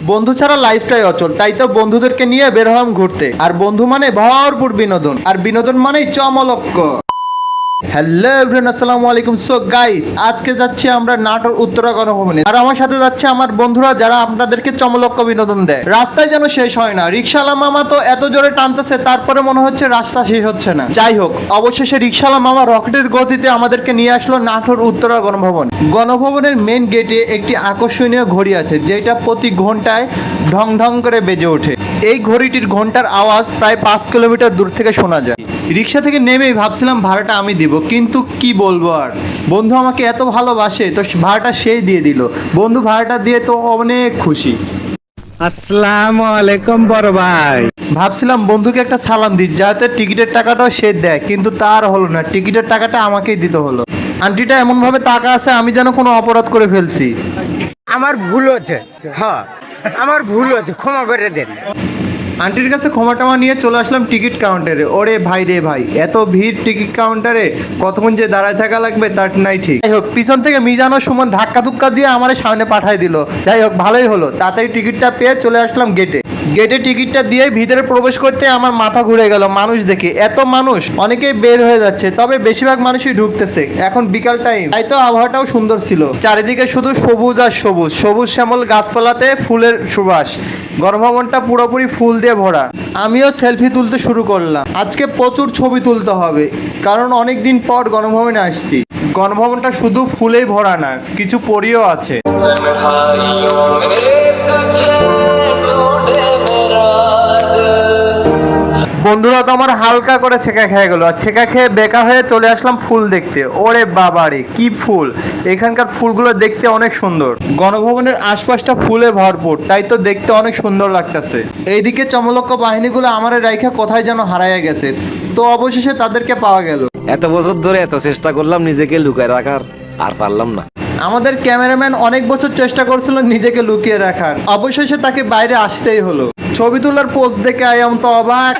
বন্ধু ছাড়া লাইফটাই অচল, তাই তো বন্ধুদেরকে নিয়ে বের হলাম ঘুরতে। আর বন্ধু মানে ভরপুর বিনোদন, আর বিনোদন মানেই চমলক্ক। হ্যালো এভরিওয়ান, আসসালামু আলাইকুম। সো গাইস, আজকে যাচ্ছি আমরা নাটোর উত্তরা গণভবনে, আর আমার সাথে যাচ্ছে আমার বন্ধুরা যারা আপনাদেরকে চমলক্ক বিনোদন দেয়। রাস্তায় যেন শেষ হয় না, রিকশাওয়ালা মামা তো এত জোরে টানতেছে, তারপরে মনে হচ্ছে রাস্তা শেষ হচ্ছে না। যাই হোক, অবশেষে রিকশাওয়ালা মামা রকেটের গতিতে আমাদেরকে নিয়ে আসলো নাটোর উত্তরা গণভবন। গণভবনের মেন গেটে একটি আকর্ষণীয় ঘড়ি আছে, যেটা প্রতি ঘন্টায় ঢং ঢং করে বেজে ওঠে। এই ঘড়িটির ঘন্টার আওয়াজ প্রায় 5 কিলোমিটার দূর থেকে শোনা যায়। রিক্সা থেকে নেমেই ভাবছিলাম ভাড়াটা আমি দিব, কিন্তু কি বলবো, আর বন্ধু আমাকে এত ভালোবাসে তো ভাড়াটা সেই দিয়ে দিল। বন্ধু ভাড়াটা দিয়ে তো অনেক খুশি। আসসালামু আলাইকুম বড় ভাই। ভাবছিলাম বন্ধুকে একটা সালাম দিই, যাতে টিকিটের টাকাটাও সে দেয়, কিন্তু তার হলো না, টিকিটের টাকাটা আমাকেই দিতে হলো। আন্টিটা এমন ভাবে টাকা আছে আমি যেন কোনো অপরাধ করে ফেলছি। আমার ভুল হচ্ছে, হ্যাঁ আমার ভুল হচ্ছে, ক্ষমা করে দেন। আন্টির কাছে ক্ষমা টমা নিয়ে চলে আসলাম টিকিট কাউন্টারে। ওরে ভাই রে ভাই, এত ভিড় টিকিট কাউন্টারে, কতক্ষণ যে দাঁড়ায় থাকা লাগবে তার নাই ঠিক। যাই হোক, পিছন থেকে মিজানো সুমন ধাক্কা ধুক্কা দিয়ে আমার সামনে পাঠাই দিল। যাই হোক, ভালোই হলো, তাড়াতাড়ি টিকিটটা পেয়ে চলে আসলাম গেটে। গেটে টিকিটটা দিয়ে ভিতরে প্রবেশ করতে আমার মাথা ঘুরে গেল মানুষ দেখে। এত মানুষ, অনেকেই বের হয়ে যাচ্ছে, তবে বেশিরভাগ মানুষই ঢুকতেছে। এখন বিকাল টাইম, তাই তো আবহাওয়াটাও সুন্দর ছিল। চারিদিকে শুধু সবুজ আর সবুজ, সবুজ শ্যামল গাছপালাতে ফুলের সুবাস। গণভবনটা পুরোপুরি ফুল দিয়ে ভরা। আমিও সেলফি তুলতে শুরু করলাম। আজকে প্রচুর ছবি তুলতে হবে, কারণ অনেক দিন পর গণভবনে আসছি। গণভবনটা শুধু ফুলেই ভরা না, কিছু পরিও আছে। বন্ধুরা তো আমার হালকা করে ছেঁকা খেয়ে গেল, আর ছেঁকা খেয়ে বেকা হয়ে চলে আসলাম ফুল দেখতে। ওরে বাবারে কি ফুল! এখানকার ফুলগুলো দেখতে অনেক সুন্দর। গণভবনের আশপাশটা ফুলে ভরপুর, তাই তো দেখতে অনেক সুন্দর লাগতেছে। এইদিকে চমলক্ক বাহিনীগুলো আমার রাইখা কোথায় যেন হারাইয়া গেছে, তো অবশেষে তাদেরকে পাওয়া গেল। এত বছর ধরে এত চেষ্টা করলাম নিজেকে লুকায় রাখার, আর পারলাম না। আমাদের ক্যামেরাম্যান অনেক বছর চেষ্টা করছিল নিজেকে লুকিয়ে রাখার, অবশেষে তাকে বাইরে আসতেই হলো। ছবি তোলার পোস্ট দেখে আয়াম তো অবাক।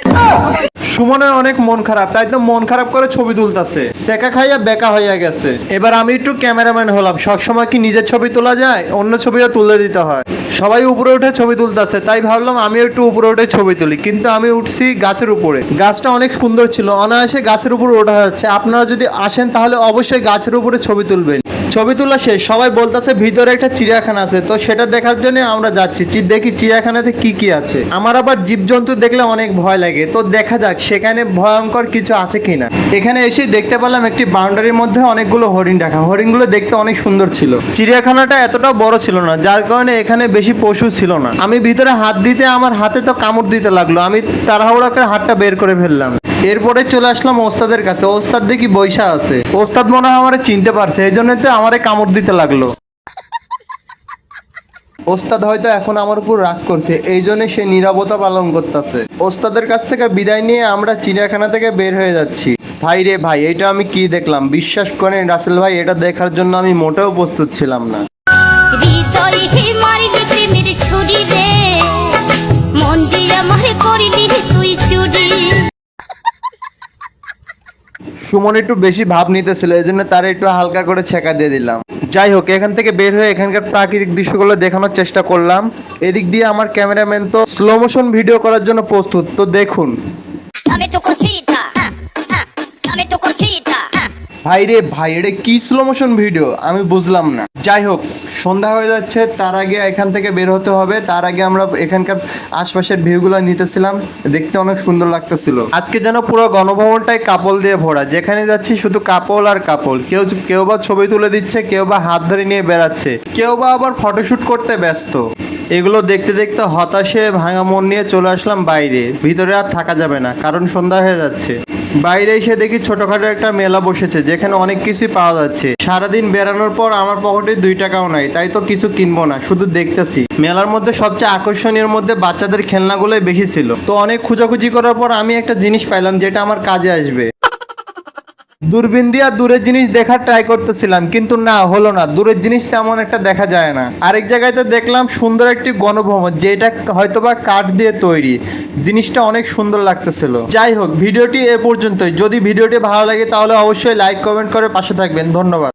সুমনের অনেক মন খারাপ, তাই তো মন খারাপ করে ছবি তুলতেছে। সেকা খাইয়া বেকা হইয়া গেছে। এবার আমি একটু ক্যামেরাম্যান হলাম। সবসময় কি নিজের ছবি তোলা যায়? অন্য ছবিও তুলে দিতে হয়। সবাই উপরে উঠে ছবি তুলতেছে, তাই ভাবলাম আমি একটু উপরে উঠে ছবি তুলি, কিন্তু আমি উঠছি গাছের উপরে। গাছটা অনেক সুন্দর ছিল, অনায়াসে গাছের উপরে ওঠা যাচ্ছে। আপনারা যদি আসেন তাহলে অবশ্যই গাছের উপরে ছবি তুলবেন। ছবি তোলা শেষ, সবাই বলতেছে ভিতরে একটা চিড়িয়াখানা আছে, তো সেটা দেখার জন্য আমরা যাচ্ছি। দেখি চিড়িয়াখানাতে কি কি আছে। আমার আবার জীবজন্তু দেখলে অনেক ভয় লাগে, তো দেখা যাক সেখানে ভয়ঙ্কর কিছু আছে কিনা। এখানে এসে দেখতে পেলাম একটি বাউন্ডারির মধ্যে অনেকগুলো হরিণ রাখা। হরিণগুলো দেখতে অনেক সুন্দর ছিল। চিড়িয়াখানাটা এতটা বড় ছিল না, যার কারণে এখানে বেশি পশু ছিল না। আমি ভিতরে হাত দিতে আমার হাতে তো কামড় দিতে লাগলো। আমি তাড়াহুড়া করে হাতটা বের করে ফেললাম। এরপরে চলে আসলাম ওস্তাদের কাছে। ওস্তাদ দেখি বৈশা আছে। ওস্তাদ মনে হয় আমারে চিনতে পারছে, এই জন্য তো আমারে কামড় দিতে লাগলো। ওস্তাদ হয়তো এখন আমার উপর রাগ করছে, এই জন্য সে নীরবতা পালন করতেছে। ওস্তাদের কাছ থেকে বিদায় নিয়ে আমরা চিড়িয়াখানা থেকে বের হয়ে যাচ্ছি। ভাই রে ভাই, এটা আমি কি দেখলাম! বিশ্বাস করেন রাসেল ভাই, এটা দেখার জন্য আমি মোটেও প্রস্তুত ছিলাম না। সুমন একটু বেশি ভাব নিতেছিল, এই জন্য তার একটু হালকা করে ছেঁকা দিয়ে দিলাম। যাই হোক, এখান থেকে বের হয়ে এখানকার প্রাকৃতিক দৃশ্যগুলো দেখানোর চেষ্টা করলাম। এদিক দিয়ে আমার ক্যামেরাম্যান তো স্লো মোশন ভিডিও করার জন্য প্রস্তুত, তো দেখুন। ভাই রে ভাই, এটা কি স্লো মোশন ভিডিও আমি বুঝলাম না। যাই হোক, সন্ধ্যা হয়ে যাচ্ছে, তার আগে এখান থেকে বের হতে হবে। তার আগে আমরা এখানকার আশপাশের ভিউগুলো নিতেছিলাম, দেখতে অনেক সুন্দর লাগতেছিল। আজকে যেন পুরো গণভবনটাই কাপল দিয়ে ভরা, যেখানে যাচ্ছি শুধু কাপল আর কাপল। কেউ বা ছবি তুলে দিচ্ছে, কেউ বা হাত ধরে নিয়ে বেড়াচ্ছে, কেউ বা আবার ফটোশুট করতে ব্যস্ত। এগুলো দেখতে দেখতে হতাশে ভাঙা মন নিয়ে চলে আসলাম বাইরে। ভিতরে আর থাকা যাবে না, কারণ সন্ধ্যা হয়ে যাচ্ছে। বাইরে এসে দেখি ছোটখাটো একটা মেলা বসেছে, যেখানে অনেক কিছুই পাওয়া যাচ্ছে। সারাদিন বেড়ানোর পর আমার পকেটে 2 টাকাও নাই, তাই তো কিছু কিনবো না, শুধু দেখতেছি। মেলার মধ্যে সবচেয়ে আকর্ষণীয় মধ্যে বাচ্চাদের খেলনাগুলোই বেশি ছিল। তো অনেক খোঁজাখুঁজি করার পর আমি একটা জিনিস পাইলাম, যেটা আমার কাজে আসবে। দূরবীন দিয়ে দূরের জিনিস দেখার ট্রাই করতেছিলাম, কিন্তু না হলো না। দূরের জিনিস তেমন একটা দেখা যায় না। আরেক জায়গায় তো দেখলাম সুন্দর একটি গণভবন, যেটা হয়তোবা কাঠ দিয়ে তৈরি। জিনিসটা অনেক সুন্দর লাগতেছিল। যাই হোক, ভিডিওটি এ পর্যন্তই। যদি ভিডিওটি ভালো লাগে তাহলে অবশ্যই লাইক কমেন্ট করে পাশে থাকবেন। ধন্যবাদ।